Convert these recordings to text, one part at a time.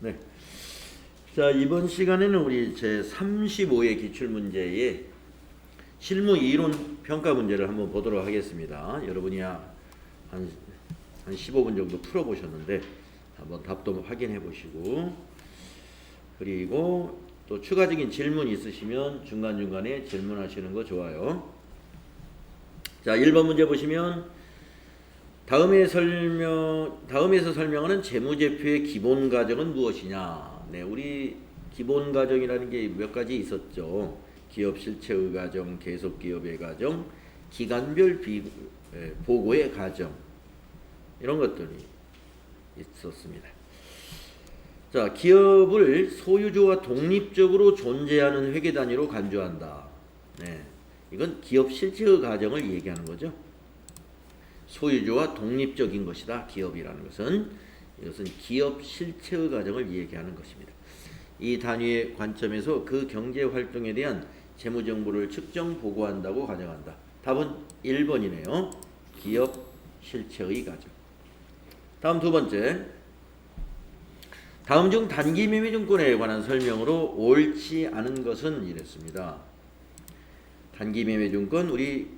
네. 자, 이번 시간에는 우리 제 35회 기출문제의 실무 이론 평가 문제를 한번 보도록 하겠습니다. 여러분이 한 15분 정도 풀어보셨는데 한번 답도 확인해 보시고, 그리고 또 추가적인 질문 있으시면 중간중간에 질문하시는 거 좋아요. 자, 1번 문제 보시면 다음에서 설명하는 재무제표의 기본 과정은 무엇이냐? 네, 우리 기본 과정이라는 게 몇 가지 있었죠. 기업 실체의 과정, 계속 기업의 과정, 기간별 보고의 과정, 이런 것들이 있었습니다. 자, 기업을 소유주와 독립적으로 존재하는 회계 단위로 간주한다. 네, 이건 기업 실체의 과정을 얘기하는 거죠. 소유주와 독립적인 것이다. 기업이라는 것은 이것은 기업 실체의 과정을 얘기하는 것입니다. 이 단위의 관점에서 그 경제 활동에 대한 재무 정보를 측정 보고한다고 가정한다. 답은 1번이네요. 기업 실체의 과정. 다음 두 번째. 다음 중 단기 매매 증권에 관한 설명으로 옳지 않은 것은 이랬습니다. 단기 매매 증권 우리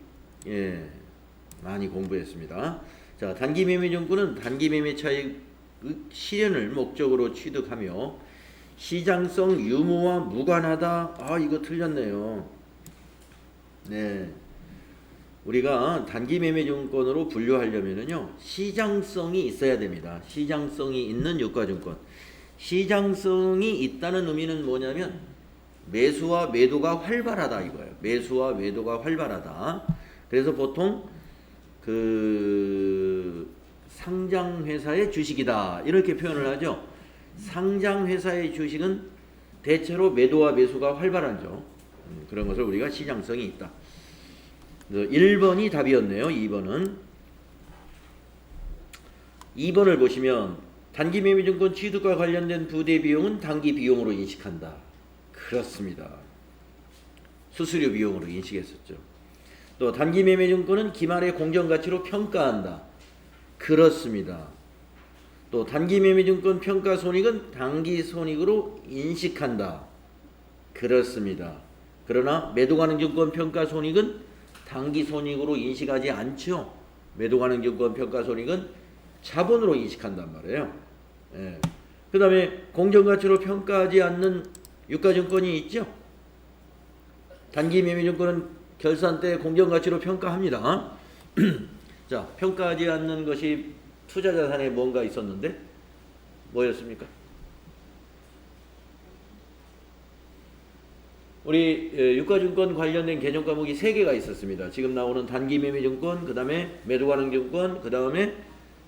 많이 공부했습니다. 자, 단기 매매 증권은 단기 매매 차익 실현을 목적으로 취득하며 시장성 유무와 무관하다. 아, 이거 틀렸네요. 네, 우리가 단기 매매 증권으로 분류하려면은요, 시장성이 있어야 됩니다. 시장성이 있는 유가증권. 시장성이 있다는 의미는 뭐냐면 매수와 매도가 활발하다 이거예요. 매수와 매도가 활발하다. 그래서 보통 상장회사의 주식이다 이렇게 표현을 하죠. 상장회사의 주식은 대체로 매도와 매수가 활발하죠. 그런 것을 우리가 시장성이 있다. 1번이 답이었네요. 2번을 보시면 단기 매매증권 취득과 관련된 부대 비용은 단기 비용으로 인식한다. 그렇습니다. 수수료 비용으로 인식했었죠. 또 단기 매매 증권은 기말의 공정가치로 평가한다. 그렇습니다. 또 단기 매매 증권 평가 손익은 단기 손익으로 인식한다. 그렇습니다. 그러나 매도 가능 증권 평가 손익은 단기 손익으로 인식하지 않죠. 매도 가능 증권 평가 손익은 자본으로 인식한단 말이에요. 그 다음에 공정가치로 평가하지 않는 유가증권이 있죠. 단기 매매 증권은 결산 때 공정가치로 평가합니다. 자, 평가하지 않는 것이 투자자산에 뭔가 있었는데 뭐였습니까? 우리 유가증권 관련된 개정 과목이 3개가 있었습니다. 지금 나오는 단기 매매증권, 그 다음에 매도가능증권, 그 다음에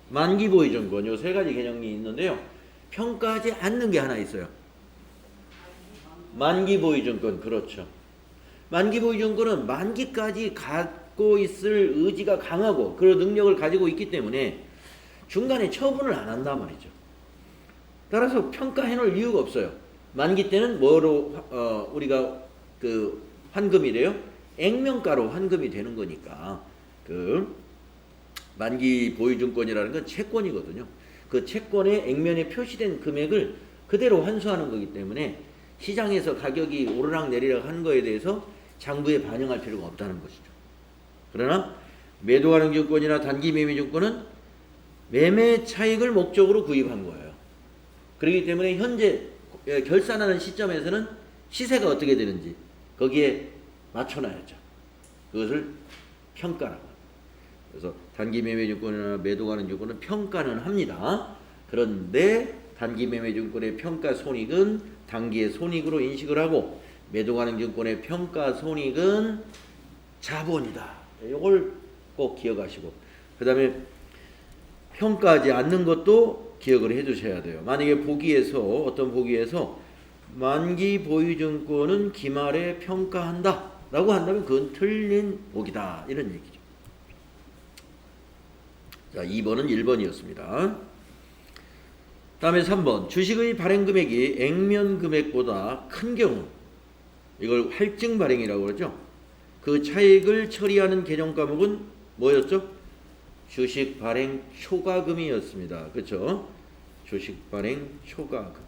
만기보유증권, 요 3가지 개념이 있는데요. 평가하지 않는 게 하나 있어요. 만기보유증권, 그렇죠. 만기보유증권은 만기까지 갖고 있을 의지가 강하고 그런 능력을 가지고 있기 때문에 중간에 처분을 안 한단 말이죠. 따라서 평가해 놓을 이유가 없어요. 만기 때는 뭐로 우리가 환금이래요? 액면가로 환금이 되는 거니까 만기 보유증권이라는 건 채권이거든요. 그 채권의 액면에 표시된 금액을 그대로 환수하는 거기 때문에 시장에서 가격이 오르락 내리락 하는 거에 대해서 장부에 반영할 필요가 없다는 것이죠. 그러나 매도가능 증권이나 단기 매매 증권은 매매 차익을 목적으로 구입한 거예요. 그렇기 때문에 현재 결산하는 시점에서는 시세가 어떻게 되는지 거기에 맞춰놔야죠. 그것을 평가라고 합니다. 그래서 단기 매매 증권이나 매도가능 증권은 평가는 합니다. 그런데 단기 매매 증권의 평가 손익은 단기의 손익으로 인식을 하고 매도가능 증권의 평가 손익은 자본이다. 이걸 꼭 기억하시고, 그 다음에 평가하지 않는 것도 기억을 해두셔야 돼요. 만약에 어떤 보기에서 만기 보유증권은 기말에 평가한다 라고 한다면 그건 틀린 보기다 이런 얘기죠. 자, 2번은 1번이었습니다. 다음에 3번. 주식의 발행 금액이 액면 금액보다 큰 경우, 이걸 할증 발행이라고 그러죠. 그 차익을 처리하는 개정 과목은 뭐였죠? 주식 발행 초과금이었습니다. 그렇죠? 주식 발행 초과금.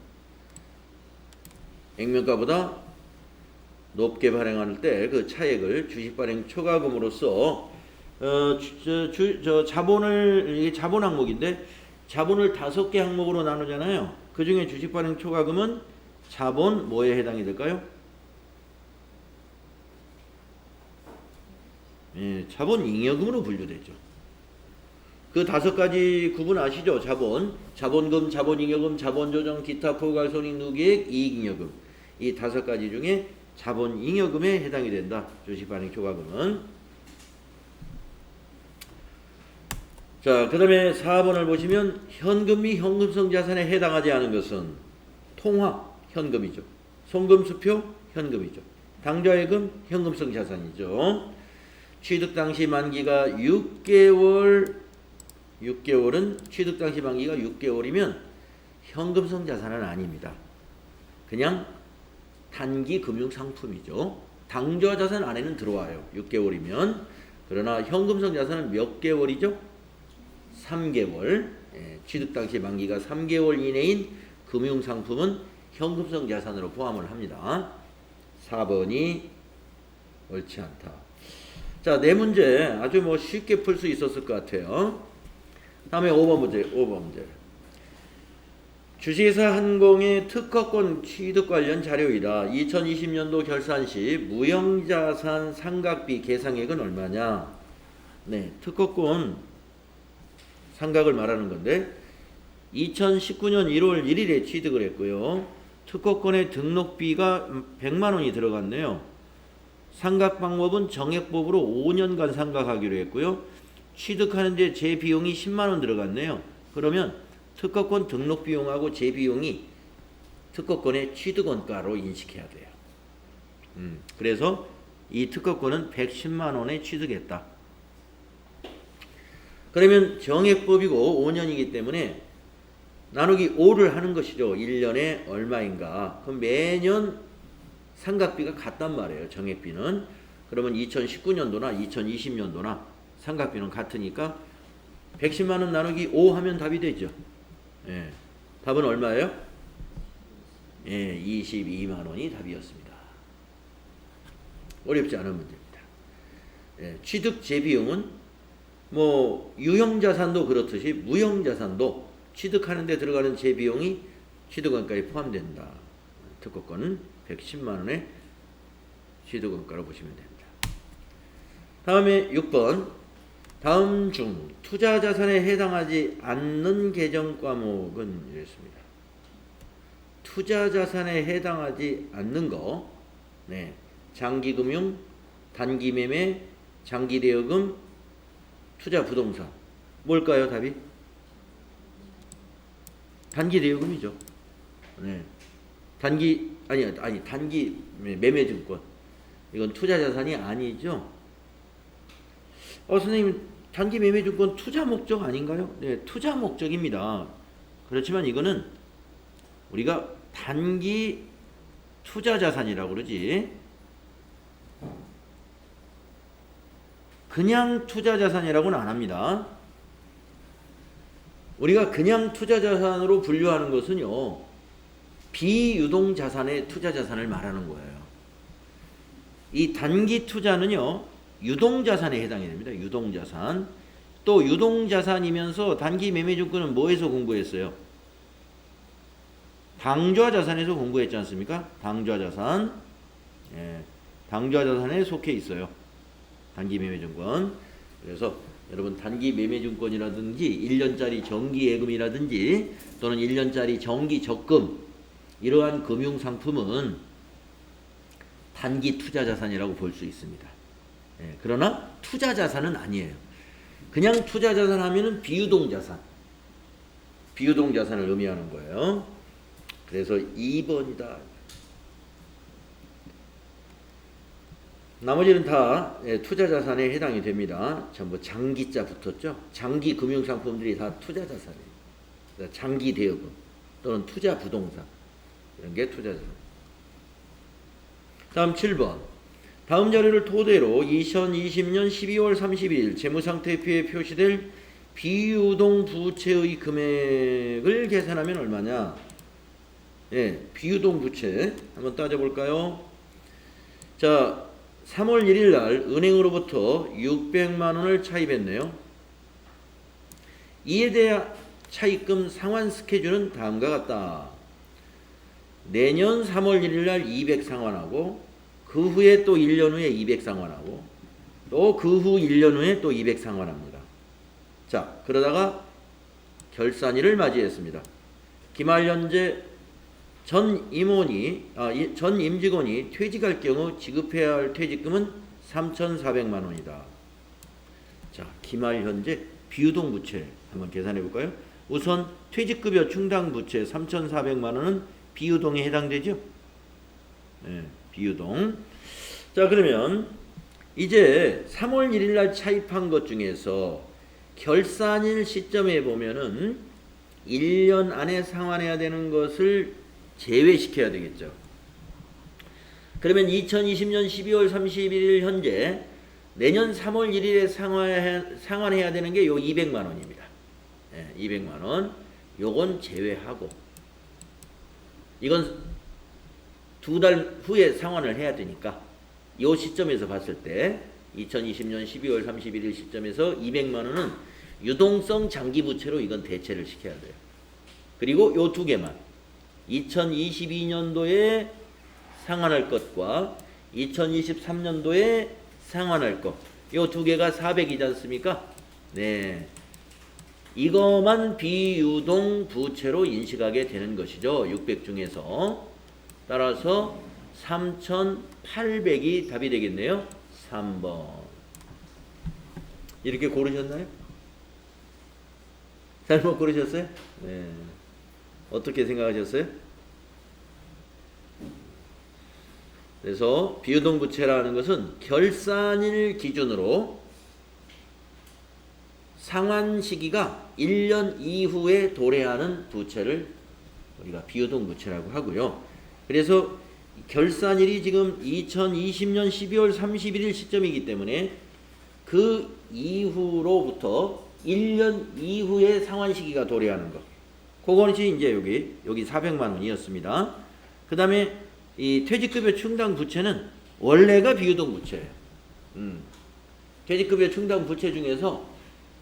액면가보다 높게 발행할 때 그 차액을 주식 발행 초과금으로써 자본을 이게 자본 항목인데 자본을 5개 항목으로 나누잖아요. 그 중에 주식 발행 초과금은 자본 뭐에 해당이 될까요? 예, 자본 잉여금으로 분류되죠. 그 5가지 구분 아시죠? 자본금, 자본잉여금, 자본조정, 기타 포괄손익 누계액, 이익잉여금. 이 5가지 중에 자본잉여금에 해당이 된다. 주식발행 초과금은. 자, 그 다음에 4번을 보시면 현금 및 현금성 자산에 해당하지 않은 것은 통화, 현금이죠. 송금수표, 현금이죠. 당좌예금, 현금성 자산이죠. 취득 당시 만기가 6개월은 취득 당시 만기가 6개월이면 현금성 자산은 아닙니다. 그냥 단기 금융 상품이죠. 당좌 자산 안에는 들어와요. 6개월이면. 그러나 현금성 자산은 몇 개월이죠? 3개월. 예, 취득 당시 만기가 3개월 이내인 금융 상품은 현금성 자산으로 포함을 합니다. 4번이 옳지 않다. 자, 네 문제 아주 쉽게 풀 수 있었을 것 같아요. 다음에 5번 문제. 주식회사 한공의 특허권 취득 관련 자료이다. 2020년도 결산 시 무형자산 상각비 계상액은 얼마냐? 네, 특허권 상각을 말하는 건데 2019년 1월 1일에 취득을 했고요. 특허권의 등록비가 100만 원이 들어갔네요. 상각 방법은 정액법으로 5년간 상각하기로 했고요. 취득하는데 제 비용이 10만 원 들어갔네요. 그러면 특허권 등록 비용하고 제 비용이 특허권의 취득원가로 인식해야 돼요. 그래서 이 특허권은 110만 원에 취득했다. 그러면 정액법이고 5년이기 때문에 나누기 5를 하는 것이죠. 1년에 얼마인가. 그럼 매년 상각비가 같단 말이에요. 정액비는. 그러면 2019년도나 2020년도나 상각비는 같으니까 110만 원 나누기 5 하면 답이 되죠. 예. 답은 얼마예요? 예, 22만 원이 답이었습니다. 어렵지 않은 문제입니다. 예, 취득 재비용은 유형자산도 그렇듯이 무형자산도 취득하는 데 들어가는 재비용이 취득원가에 포함된다. 특허권은 110만 원의 취득원가로 보시면 됩니다. 다음에 6번. 다음 중 투자자산에 해당하지 않는 계정 과목은 이랬습니다. 투자자산에 해당하지 않는 거. 네. 장기금융, 단기매매, 장기대여금, 투자부동산. 뭘까요, 답이? 단기대여금이죠. 네. 단기 매매증권. 이건 투자자산이 아니죠. 선생님, 단기 매매증권 투자 목적 아닌가요? 네, 투자 목적입니다. 그렇지만 이거는 우리가 단기 투자자산이라고 그러지. 그냥 투자자산이라고는 안 합니다. 우리가 그냥 투자자산으로 분류하는 것은요, 비유동자산의 투자자산을 말하는 거예요. 이 단기 투자는요, 유동자산에 해당이 됩니다. 유동자산. 또 유동자산이면서 단기 매매증권은 뭐에서 공부했어요? 당좌자산에서 공부했지 않습니까? 당좌자산. 예, 당좌자산에 속해 있어요. 단기 매매증권. 그래서 여러분 단기 매매증권이라든지 1년짜리 정기예금이라든지 또는 1년짜리 정기적금 이러한 금융상품은 단기 투자자산이라고 볼 수 있습니다. 예, 그러나 투자자산은 아니에요. 그냥 투자자산 하면은 비유동자산. 비유동자산을 의미하는 거예요. 그래서 2번이다. 나머지는 다 투자자산에 해당이 됩니다. 전부 장기자 붙었죠. 장기 금융상품들이 다 투자자산이에요. 장기 대여금 또는 투자부동산 이런 게 투자자산. 다음 7번. 다음 자료를 토대로 2020년 12월 31일 재무상태표에 표시될 비유동 부채의 금액을 계산하면 얼마냐? 예, 비유동 부채 한번 따져볼까요? 자, 3월 1일 날 은행으로부터 600만 원을 차입했네요. 이에 대한 차입금 상환 스케줄은 다음과 같다. 내년 3월 1일 날 200 상환하고 그 후에 또 1년 후에 200 상환하고 또 그 후 1년 후에 또 200 상환합니다. 자, 그러다가 결산일을 맞이했습니다. 기말 현재 전 임직원이 퇴직할 경우 지급해야 할 퇴직금은 3,400만 원이다. 자, 기말 현재 비유동 부채 한번 계산해 볼까요? 우선 퇴직급여 충당 부채 3,400만 원은 비유동에 해당되죠? 네, 비유동. 자, 그러면 이제 3월 1일 날 차입한 것 중에서 결산일 시점에 보면은 1년 안에 상환해야 되는 것을 제외시켜야 되겠죠. 그러면 2020년 12월 31일 현재 내년 3월 1일에 상환해야 되는 게 요 200만 원입니다. 네, 200만 원. 요건 제외하고 이건 2달 후에 상환을 해야 되니까 요 시점에서 봤을 때 2020년 12월 31일 시점에서 200만 원은 유동성 장기부채로 이건 대체를 시켜야 돼요. 그리고 요 두 개만 2022년도에 상환할 것과 2023년도에 상환할 것, 요 두 개가 400이지 않습니까? 네, 이거만 비유동 부채로 인식하게 되는 것이죠. 600 중에서. 따라서 3,800이 답이 되겠네요. 3번. 이렇게 고르셨나요? 잘못 고르셨어요? 네. 어떻게 생각하셨어요? 그래서 비유동 부채라는 것은 결산일 기준으로 상환 시기가 1년 이후에 도래하는 부채를 우리가 비유동 부채라고 하고요. 그래서 결산일이 지금 2020년 12월 31일 시점이기 때문에 그 이후로부터 1년 이후에 상환 시기가 도래하는 것. 그것이 이제 여기 400만 원이었습니다. 그 다음에 이 퇴직급여 충당 부채는 원래가 비유동 부채예요. 퇴직급여 충당 부채 중에서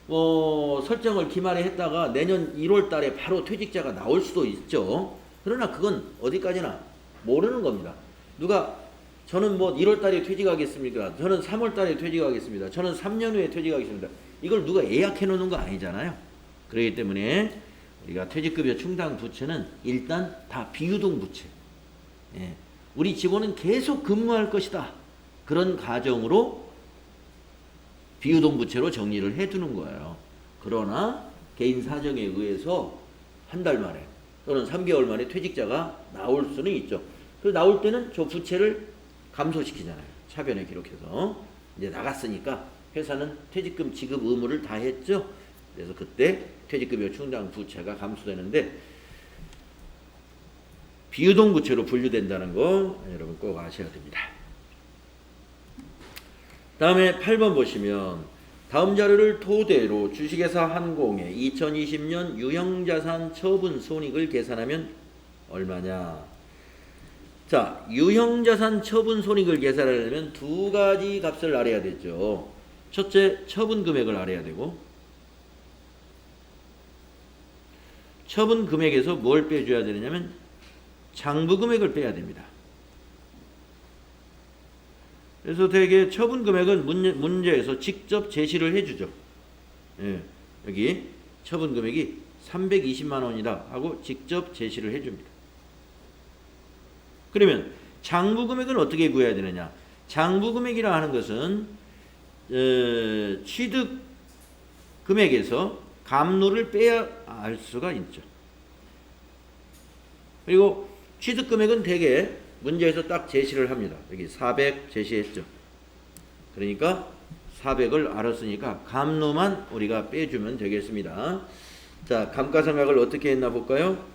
설정을 기말에 했다가 내년 1월 달에 바로 퇴직자가 나올 수도 있죠. 그러나 그건 어디까지나 모르는 겁니다. 누가 저는 1월 달에 퇴직하겠습니까? 저는 3월 달에 퇴직하겠습니다. 저는 3년 후에 퇴직하겠습니다. 이걸 누가 예약해 놓는 거 아니잖아요. 그렇기 때문에 우리가 퇴직급여 충당 부채는 일단 다 비유동 부채. 예. 우리 직원은 계속 근무할 것이다. 그런 가정으로 비유동 부채로 정리를 해두는 거예요. 그러나 개인 사정에 의해서 한 달 만에 또는 3개월 만에 퇴직자가 나올 수는 있죠. 그 나올 때는 저 부채를 감소시키잖아요. 차변에 기록해서. 이제 나갔으니까 회사는 퇴직금 지급 의무를 다 했죠. 그래서 그때 퇴직급여 충당 부채가 감소되는데 비유동 부채로 분류된다는 거 여러분 꼭 아셔야 됩니다. 다음에 8번 보시면 다음 자료를 토대로 주식회사 한공의 2020년 유형자산 처분 손익을 계산하면 얼마냐. 자, 유형자산 처분 손익을 계산하려면 두 가지 값을 알아야 되죠. 첫째, 처분 금액을 알아야 되고 처분 금액에서 뭘 빼줘야 되느냐면 장부 금액을 빼야 됩니다. 그래서 대개 처분 금액은 문제에서 직접 제시를 해주죠. 예, 여기 처분 금액이 320만 원이다 하고 직접 제시를 해줍니다. 그러면 장부 금액은 어떻게 구해야 되느냐? 장부 금액이라 하는 것은 취득 금액에서 감로를 빼야 알 수가 있죠. 그리고 취득 금액은 대개 문제에서 딱 제시를 합니다. 여기 400 제시했죠. 그러니까 400을 알았으니까 감로만 우리가 빼주면 되겠습니다. 자, 감가상각을 어떻게 했나 볼까요?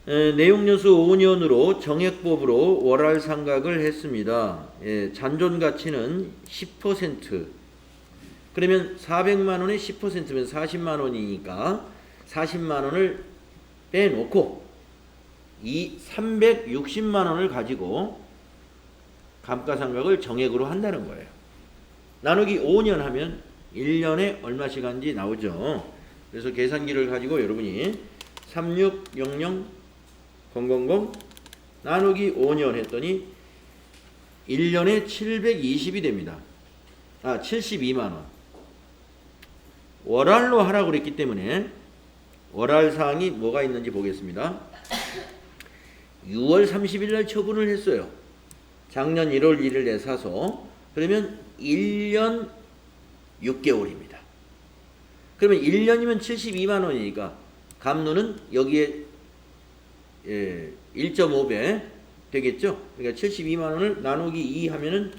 내용연수 5년으로 정액법으로 월할 상각을 했습니다. 잔존 가치는 10%. 그러면 400만 원에 10%면 40만 원이니까 40만 원을 빼놓고 이 360만 원을 가지고 감가상각을 정액으로 한다는 거예요. 나누기 5년 하면 1년에 얼마씩 한지 나오죠. 그래서 계산기를 가지고 여러분이 3600 나누기 5년 했더니 1년에 720이 됩니다. 72만 원. 월할로 하라고 그랬기 때문에 월할 사항이 뭐가 있는지 보겠습니다. 6월 30일 날 처분을 했어요. 작년 1월 1일에 사서. 그러면 1년 6개월입니다. 그러면 1년이면 72만 원이니까 감누는 여기에 1.5배 되겠죠. 그러니까 72만 원을 나누기 2 하면은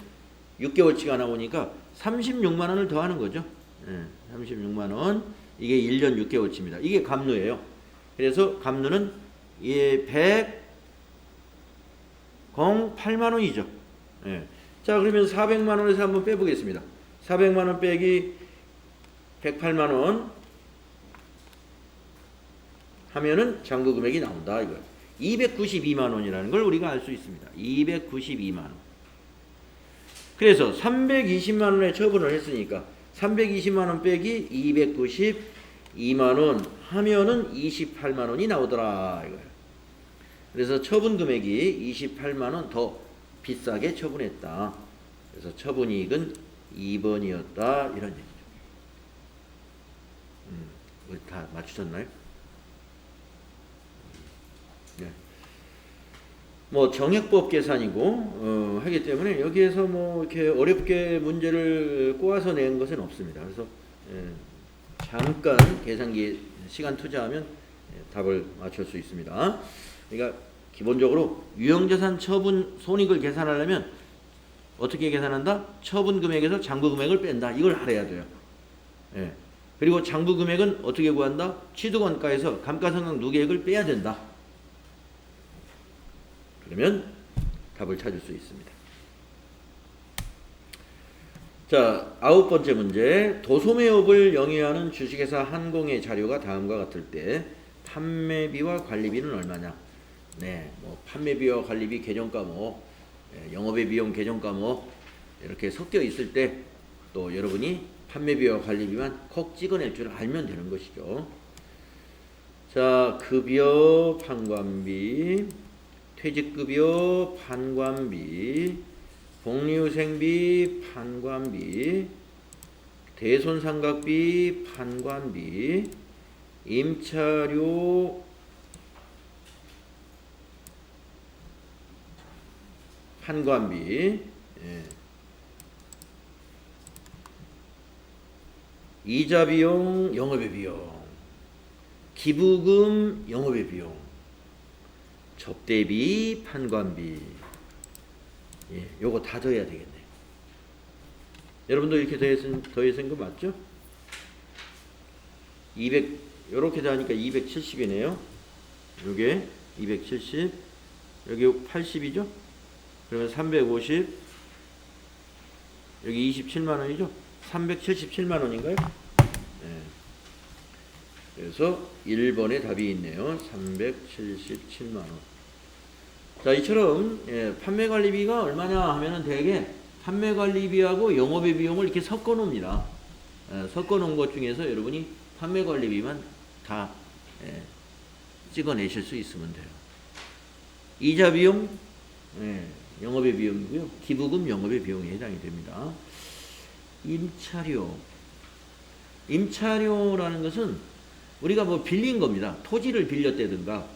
6개월치가 나오니까 36만 원을 더하는 거죠. 36만 원. 이게 1년 6개월치입니다. 이게 감누예요. 그래서 감누는 108만 원이죠. 자, 그러면 400만 원에서 한번 빼보겠습니다. 400만 원 빼기 108만 원 하면은 잔고 금액이 나온다 이거. 292만 원이라는 걸 우리가 알 수 있습니다. 292만 원. 그래서 320만 원에 처분을 했으니까 320만 원 빼기 292만 원 하면은 28만 원이 나오더라 이거예요. 그래서 처분 금액이 28만 원 더 비싸게 처분했다. 그래서 처분이익은 2번이었다 이런 얘기죠. 다 맞추셨나요? 네. 뭐 정액법 계산이고 하기 때문에 여기에서 뭐 이렇게 어렵게 문제를 꼬아서 낸 것은 없습니다. 그래서 잠깐 계산기 시간 투자하면 답을 맞출 수 있습니다. 그러니까 기본적으로 유형자산 처분 손익을 계산하려면 어떻게 계산한다? 처분 금액에서 잔고 금액을 뺀다. 이걸 알아야 돼요. 그리고 잔고 금액은 어떻게 구한다? 취득원가에서 감가상각 누계액을 빼야 된다. 그러면 답을 찾을 수 있습니다. 자, 9번째 문제. 도소매업을 영위하는 주식회사 한공의 자료가 다음과 같을 때 판매비와 관리비는 얼마냐? 네, 뭐 판매비와 관리비 계정과목, 영업의 비용 계정과목 이렇게 섞여 있을 때 또 여러분이 판매비와 관리비만 콕 찍어낼 줄 알면 되는 것이죠. 자, 급여 판관비, 퇴직급여 판관비, 복리후생비 판관비, 대손상각비 판관비, 임차료 판관비, 이자비용 영업의 비용, 기부금 영업의 비용, 접대비 판관비, 요거 다 더해야 되겠네. 여러분도 이렇게 더해서 거 맞죠? 200 요렇게 더하니까 270이네요. 요게 270, 여기 80이죠? 그러면 350, 여기 27만 원이죠? 377만 원인가요? 그래서 1번에 답이 있네요. 377만 원. 자, 이처럼 판매관리비가 얼마냐 하면은 대개 판매관리비하고 영업의 비용을 이렇게 섞어 놓습니다. 섞어 놓은 것 중에서 여러분이 판매관리비만 다 찍어내실 수 있으면 돼요. 이자 비용 영업의 비용이고요. 기부금 영업의 비용에 해당이 됩니다. 임차료라는 것은 우리가 뭐 빌린 겁니다. 토지를 빌렸다든가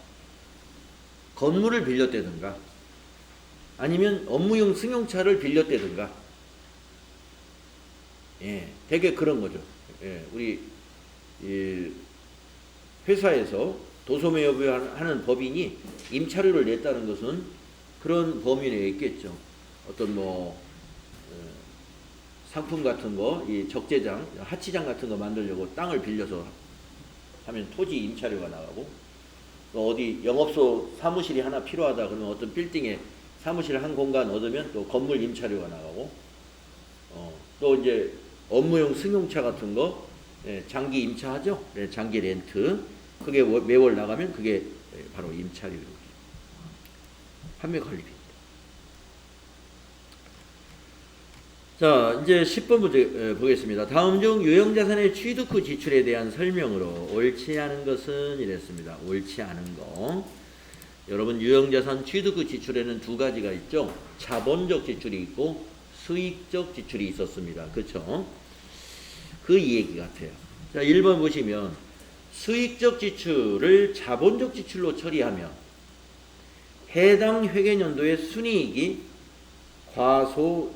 건물을 빌렸다든가 아니면 업무용 승용차를 빌렸다든가 되게 그런 거죠. 우리 회사에서 도소매업을 하는 법인이 임차료를 냈다는 것은 그런 범위 내에 있겠죠. 어떤 뭐 상품 같은 거, 이 적재장, 하치장 같은 거 만들려고 땅을 빌려서 하면 토지 임차료가 나가고, 또 어디 영업소 사무실이 하나 필요하다 그러면 어떤 빌딩에 사무실 한 공간 얻으면 또 건물 임차료가 나가고, 또 이제 업무용 승용차 같은 거 장기 임차하죠. 장기 렌트 그게 매월 나가면 그게 바로 임차료입니다. 판매 관리비입니다. 자, 이제 10번 문제 보겠습니다. 다음 중 유형자산의 취득 후 지출에 대한 설명으로 옳지 않은 것은 이랬습니다. 옳지 않은 거. 여러분, 유형자산 취득 후 지출에는 두 가지가 있죠. 자본적 지출이 있고 수익적 지출이 있었습니다. 그렇죠? 그 얘기 같아요. 자, 1번 보시면 수익적 지출을 자본적 지출로 처리하면 해당 회계연도의 순이익이 과소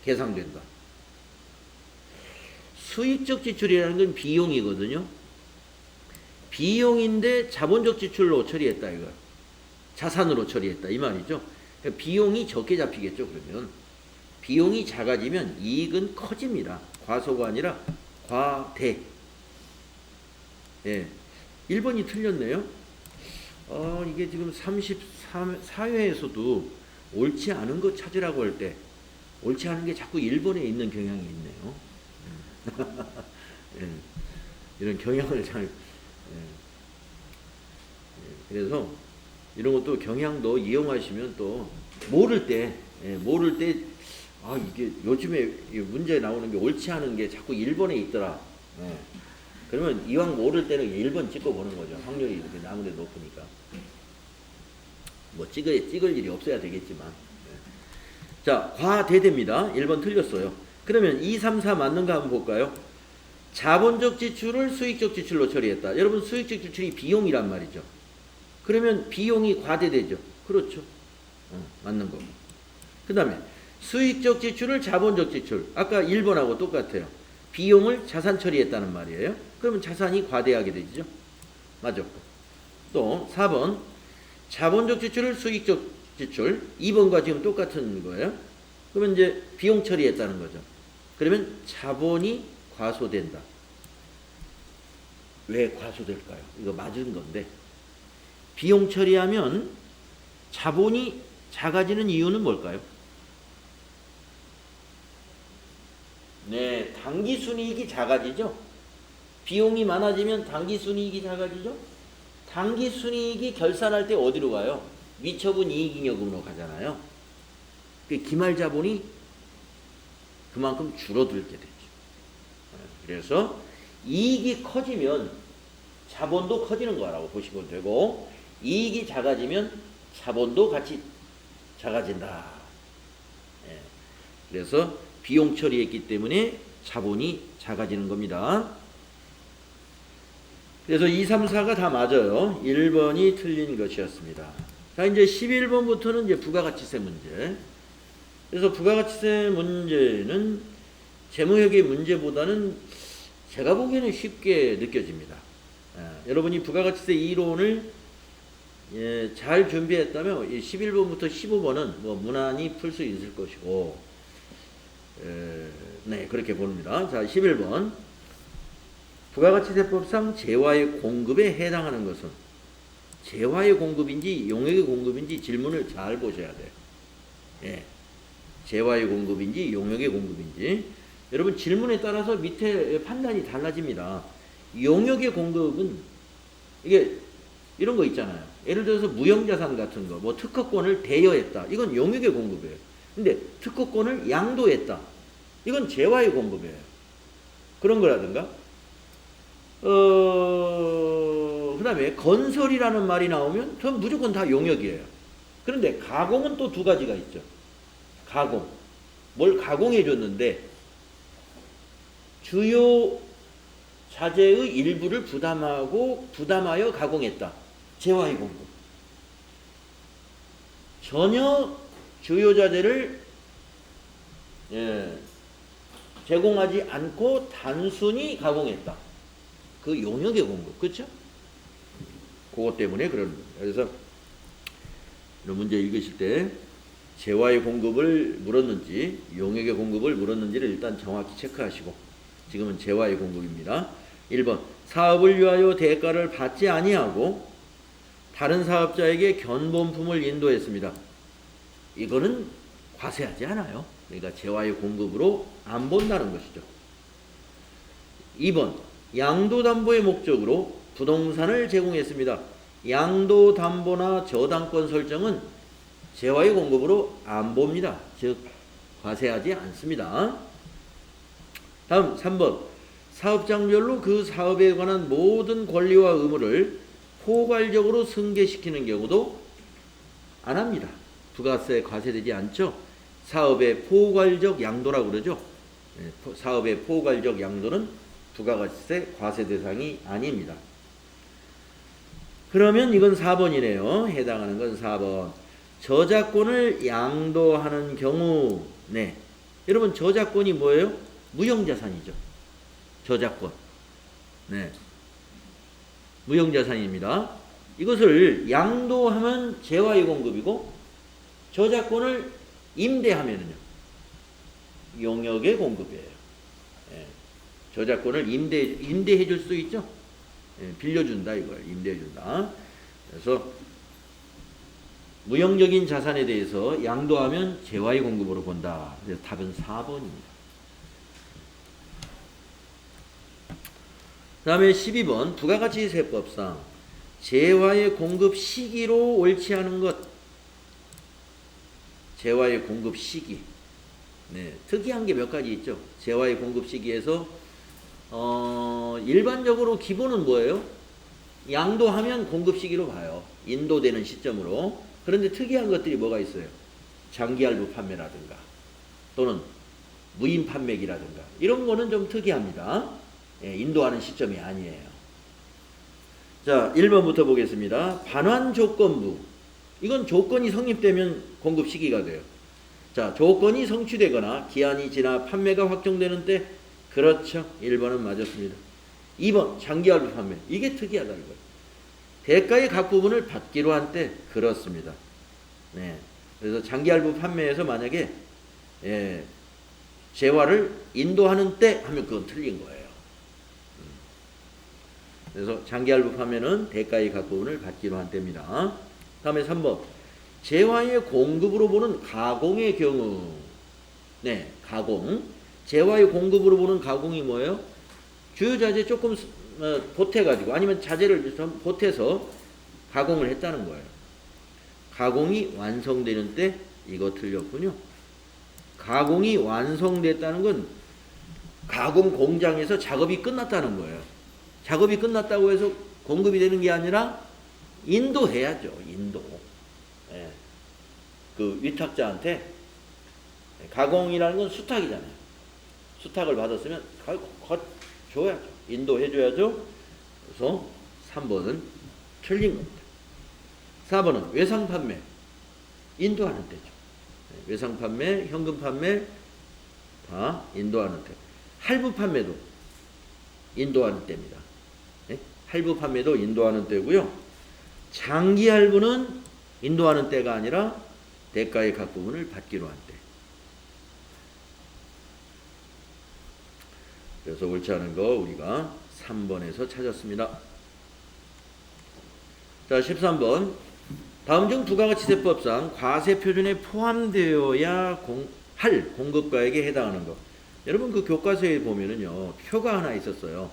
계상된다. 수익적 지출이라는 건 비용이거든요. 비용인데 자본적 지출로 처리했다 이거. 자산으로 처리했다 이 말이죠. 그러니까 비용이 적게 잡히겠죠. 그러면 비용이 작아지면 이익은 커집니다. 과소가 아니라 과대. 예. 1번이 틀렸네요. 이게 지금 34회에서도 옳지 않은 것 찾으라고 할 때 옳지 않은 게 자꾸 1번에 있는 경향이 있네요. 예. 이런 경향을 잘 그래서 이런 것도 경향도 이용하시면 또 모를 때 이게 요즘에 문제 나오는 게 옳지 않은 게 자꾸 1번에 있더라. 그러면 이왕 모를 때는 1번 찍고 보는 거죠. 확률이 이렇게 아무래도 높으니까. 뭐 찍을 일이 없어야 되겠지만. 자, 과대됩니다. 1번 틀렸어요. 그러면 2, 3, 4 맞는가 한번 볼까요? 자본적 지출을 수익적 지출로 처리했다. 여러분, 수익적 지출이 비용이란 말이죠. 그러면 비용이 과대되죠. 그렇죠. 맞는 거고. 그 다음에 수익적 지출을 자본적 지출. 아까 1번하고 똑같아요. 비용을 자산 처리했다는 말이에요. 그러면 자산이 과대하게 되죠. 맞았고. 또 4번 자본적 지출을 수익적 지출. 2번과 지금 똑같은 거예요. 그러면 이제 비용 처리했다는 거죠. 그러면 자본이 과소된다. 왜 과소될까요? 이거 맞은 건데 비용 처리하면 자본이 작아지는 이유는 뭘까요? 네, 당기순이익이 작아지죠. 비용이 많아지면 당기순이익이 작아지죠. 당기순이익이 결산할 때 어디로 가요? 미처분 이익잉여금으로 가잖아요. 그 기말자본이 그만큼 줄어들게 되죠. 그래서 이익이 커지면 자본도 커지는 거라고 보시면 되고, 이익이 작아지면 자본도 같이 작아진다. 그래서 비용 처리했기 때문에 자본이 작아지는 겁니다. 그래서 2, 3, 4가 다 맞아요. 1번이 틀린 것이었습니다. 자, 이제 11번부터는 이제 부가가치세 문제. 그래서 부가가치세 문제는 재무회계 문제보다는 제가 보기에는 쉽게 느껴집니다. 여러분이 부가가치세 이론을 잘 준비했다면 11번부터 15번은 뭐 무난히 풀 수 있을 것이고, 네, 그렇게 봅니다. 자, 11번. 부가가치세법상 재화의 공급에 해당하는 것은 재화의 공급인지 용역의 공급인지 질문을 잘 보셔야 돼요. 예. 재화의 공급인지 용역의 공급인지. 여러분, 질문에 따라서 밑에 판단이 달라집니다. 용역의 공급은 이게 이런 거 있잖아요. 예를 들어서 무형자산 같은 거, 뭐 특허권을 대여했다. 이건 용역의 공급이에요. 근데 특허권을 양도했다. 이건 재화의 공급이에요. 그런 거라든가. 그 다음에 건설이라는 말이 나오면 전 무조건 다 용역이에요. 그런데 가공은 또 두 가지가 있죠. 가공. 뭘 가공해 줬는데 주요 자재의 일부를 부담하여 가공했다. 재화의 공급. 전혀 주요 자재를 제공하지 않고 단순히 가공했다. 그 용역의 공급. 그렇죠? 그것 때문에 그런 겁니다. 그래서 이런 문제 읽으실 때 재화의 공급을 물었는지 용역의 공급을 물었는지를 일단 정확히 체크하시고, 지금은 재화의 공급입니다. 1번 사업을 위하여 대가를 받지 아니하고 다른 사업자에게 견본품을 인도했습니다. 이거는 과세하지 않아요. 그러니까 재화의 공급으로 안 본다는 것이죠. 2번 양도담보의 목적으로 부동산을 제공했습니다. 양도담보나 저당권 설정은 재화의 공급으로 안 봅니다. 즉 과세하지 않습니다. 다음 3번. 사업장별로 그 사업에 관한 모든 권리와 의무를 포괄적으로 승계시키는 경우도 안 합니다. 부가세 과세되지 않죠. 사업의 포괄적 양도라고 그러죠. 사업의 포괄적 양도는 부가세 과세 대상이 아닙니다. 그러면 이건 4번이네요. 해당하는 건 4번. 저작권을 양도하는 경우. 네. 여러분 저작권이 뭐예요? 무형자산이죠. 저작권. 네. 무형자산입니다. 이것을 양도하면 재화의 공급이고 저작권을 임대하면은요. 용역의 공급이에요. 예. 저작권을 임대해 줄 수 있죠. 예. 빌려준다 이거예요. 임대해 준다. 그래서 무형적인 자산에 대해서 양도하면 재화의 공급으로 본다. 그래서 답은 4번입니다. 그 다음에 12번 부가가치세법상 재화의 공급 시기로 옳지 않은 것. 재화의 공급 시기. 네, 특이한 게 몇 가지 있죠. 재화의 공급 시기에서 일반적으로 기본은 뭐예요? 양도하면 공급 시기로 봐요. 인도되는 시점으로. 그런데 특이한 것들이 뭐가 있어요? 장기할부 판매라든가 또는 무인 판매기라든가 이런 거는 좀 특이합니다. 예, 인도하는 시점이 아니에요. 자, 1번부터 보겠습니다. 반환 조건부. 이건 조건이 성립되면 공급 시기가 돼요. 자, 조건이 성취되거나 기한이 지나 판매가 확정되는 때. 그렇죠. 1번은 맞았습니다. 2번 장기할부 판매. 이게 특이하다 이거예요. 대가의 각 부분을 받기로 한 때. 그렇습니다. 네. 그래서 장기할부 판매에서 만약에 재화를 인도하는 때 하면 그건 틀린 거예요. 그래서 장기할부 판매는 대가의 각 부분을 받기로 한 때입니다. 다음에 3번. 재화의 공급으로 보는 가공의 경우. 네, 가공. 재화의 공급으로 보는 가공이 뭐예요? 주요 자재 조금 보태가지고 아니면 자재를 좀 보태서 가공을 했다는 거예요. 가공이 완성되는 때. 이거 틀렸군요. 가공이 완성됐다는 건 가공 공장에서 작업이 끝났다는 거예요. 작업이 끝났다고 해서 공급이 되는 게 아니라 인도해야죠. 인도. 예. 그 위탁자한테 가공이라는 건 수탁이잖아요. 수탁을 받았으면 줘야죠. 인도해줘야죠. 그래서 3번은 틀린 겁니다. 4번은 외상 판매. 인도하는 때죠. 외상 판매, 현금 판매 다 인도하는 때. 할부 판매도 인도하는 때입니다. 네? 할부 판매도 인도하는 때고요. 장기 할부는 인도하는 때가 아니라 대가의 각 부분을 받기로 한 때. 그래서 옳지 않은 거 우리가 3번에서 찾았습니다. 자, 13번. 다음 중 부가가치세법상 과세표준에 포함되어야 할 공급가액에 해당하는 것. 여러분 그 교과서에 보면은요 표가 하나 있었어요.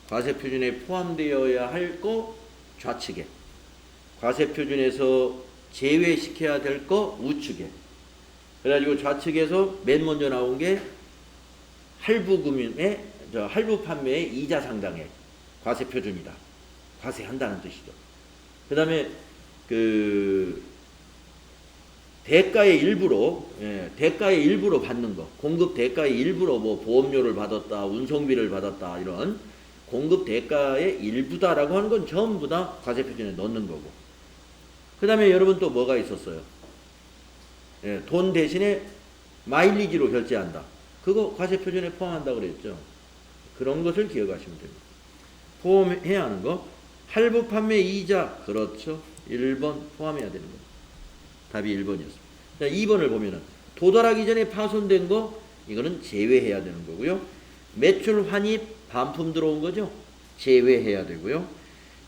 과세표준에 포함되어야 할 거 좌측에, 과세표준에서 제외시켜야 될 거 우측에. 그래가지고 좌측에서 맨 먼저 나온 게 할부 판매의 이자 상당액 과세표준이다. 과세한다는 뜻이죠. 그 다음에 그 대가의 일부로 받는 거, 공급 대가의 일부로 뭐 보험료를 받았다, 운송비를 받았다, 이런 공급 대가의 일부다라고 하는 건 전부 다 과세표준에 넣는 거고. 그 다음에 여러분 또 뭐가 있었어요? 돈 대신에 마일리지로 결제한다. 그거 과세표준에 포함한다 그랬죠. 그런 것을 기억하시면 됩니다. 포함해야 하는 거. 할부 판매 이자. 그렇죠. 1번 포함해야 되는 겁니다. 답이 1번이었습니다. 자, 2번을 보면은 도달하기 전에 파손된 거, 이거는 제외해야 되는 거고요. 매출 환입 반품 들어온 거죠. 제외해야 되고요.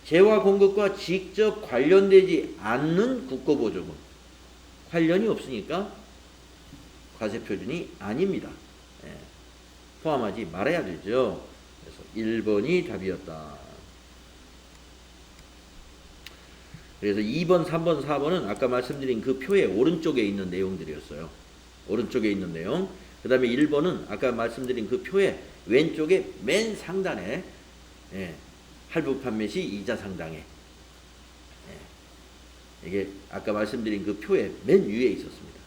재화 공급과 직접 관련되지 않는 국고보조금. 관련이 없으니까 과세표준이 아닙니다. 포함하지 말아야 되죠. 그래서 1번이 답이었다. 그래서 2번, 3번, 4번은 아까 말씀드린 그 표의 오른쪽에 있는 내용들이었어요. 오른쪽에 있는 내용. 그 다음에 1번은 아까 말씀드린 그 표의 왼쪽에 맨 상단에 할부 판매 시 이자 상당액. 이게 아까 말씀드린 그 표의 맨 위에 있었습니다.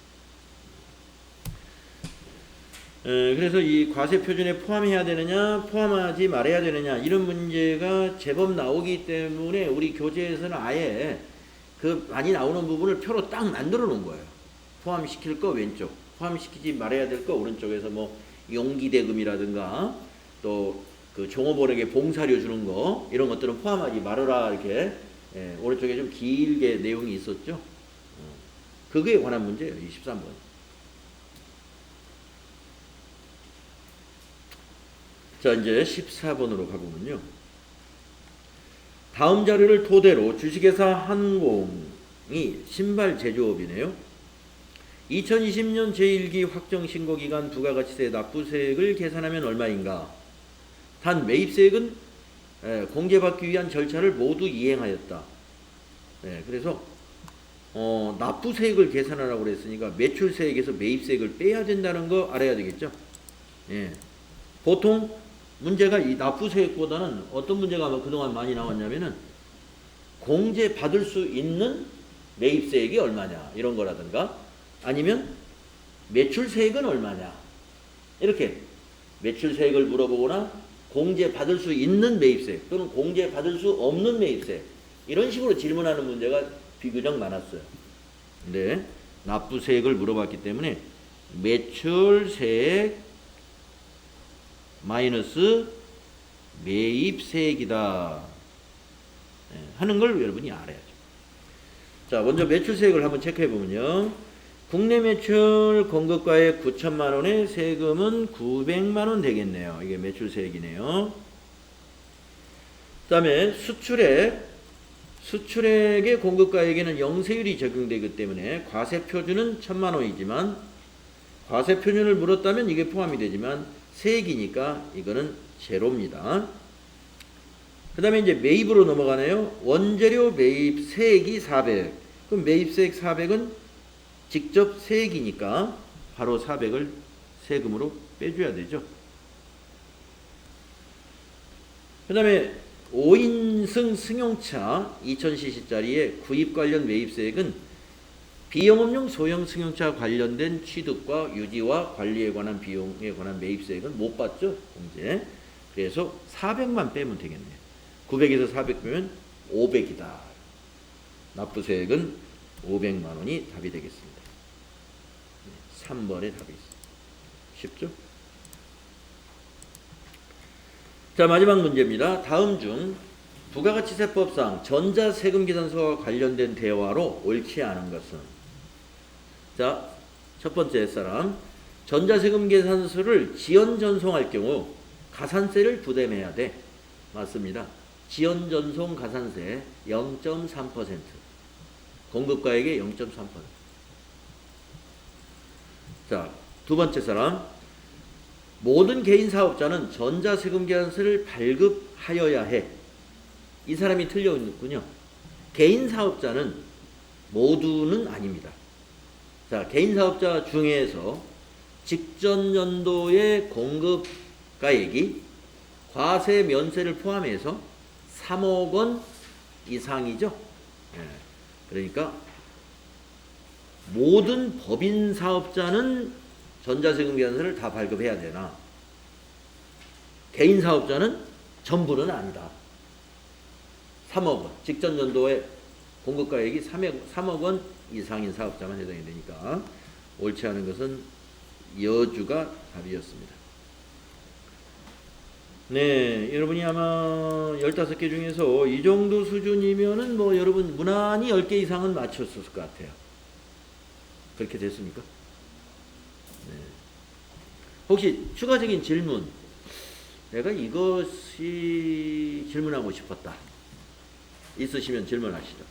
그래서 이 과세 표준에 포함해야 되느냐, 포함하지 말아야 되느냐 이런 문제가 제법 나오기 때문에 우리 교재에서는 아예 그 많이 나오는 부분을 표로 딱 만들어 놓은 거예요. 포함시킬 거 왼쪽, 포함시키지 말아야 될 거 오른쪽에서 뭐 용기대금이라든가 또 그 종업원에게 봉사료 주는 거 이런 것들은 포함하지 말아라 이렇게 오른쪽에 좀 길게 내용이 있었죠. 그거에 관한 문제예요. 23번. 자, 이제 14번으로 가보면요. 다음 자료를 토대로 주식회사 한공이 신발 제조업이네요. 2020년 제1기 확정신고기간 부가가치세 납부세액을 계산하면 얼마인가? 단 매입세액은 공제받기 위한 절차를 모두 이행하였다. 그래서 납부세액을 계산하라고 그랬으니까 매출세액에서 매입세액을 빼야 된다는 거 알아야 되겠죠. 보통 문제가 이 납부세액보다는 어떤 문제가 그동안 많이 나왔냐면은 공제 받을 수 있는 매입세액이 얼마냐 이런 거라든가 아니면 매출세액은 얼마냐 이렇게 매출세액을 물어보거나 공제 받을 수 있는 매입세액 또는 공제 받을 수 없는 매입세액 이런 식으로 질문하는 문제가 비교적 많았어요. 근데 납부세액을 물어봤기 때문에 매출세액 마이너스 매입세액이다 하는 걸 여러분이 알아야죠. 자, 먼저 매출세액을 한번 체크해 보면요. 국내 매출 공급가액 9천만 원에 세금은 900만 원 되겠네요. 이게 매출세액이네요. 그 다음에 수출액의 공급가액에는 영세율이 적용되기 때문에 과세표준은 1,000만 원이지만 과세표준을 물었다면 이게 포함이 되지만 세액이니까 이거는 제로입니다. 그 다음에 이제 매입으로 넘어가네요. 원재료 매입 세액이 400. 그럼 매입세액 400은 직접 세액이니까 바로 400을 세금으로 빼줘야 되죠. 그 다음에 5인승 승용차 2000cc짜리의 구입 관련 매입세액은 비영업용 소형 승용차 관련된 취득과 유지와 관리에 관한 비용에 관한 매입세액은 못 받죠. 공제. 그래서 400만 빼면 되겠네요. 900에서 400 빼면 500이다. 납부세액은 500만 원이 답이 되겠습니다. 3번에 답이 있습니다. 쉽죠? 자, 마지막 문제입니다. 다음 중 부가가치세법상 전자세금계산서와 관련된 대화로 옳지 않은 것은? 자, 첫 번째 사람. 전자세금계산서를 지연전송할 경우 가산세를 부담해야 돼. 맞습니다. 지연전송 가산세 0.3%. 공급가액의 0.3%. 자, 두 번째 사람. 모든 개인 사업자는 전자세금 계산서를 발급하여야 해. 이 사람이 틀렸군요. 개인 사업자는 모두는 아닙니다. 자, 개인 사업자 중에서 직전 연도의 공급가액이 과세 면세를 포함해서 3억 원 이상이죠. 그러니까 모든 법인 사업자는 전자세금 계산서를 다 발급해야 되나 개인 사업자는 전부는 아니다. 3억 원 직전 연도의 공급가액이 3억 원 이상인 사업자만 해당이 되니까 옳지 않은 것은 여주가 답이었습니다. 네, 여러분이 아마 15개 중에서 이 정도 수준이면은 뭐 여러분 무난히 10개 이상은 맞췄을 것 같아요. 그렇게 됐습니까? 네. 혹시 추가적인 질문, 내가 이것이 질문하고 싶었다 있으시면 질문하시죠.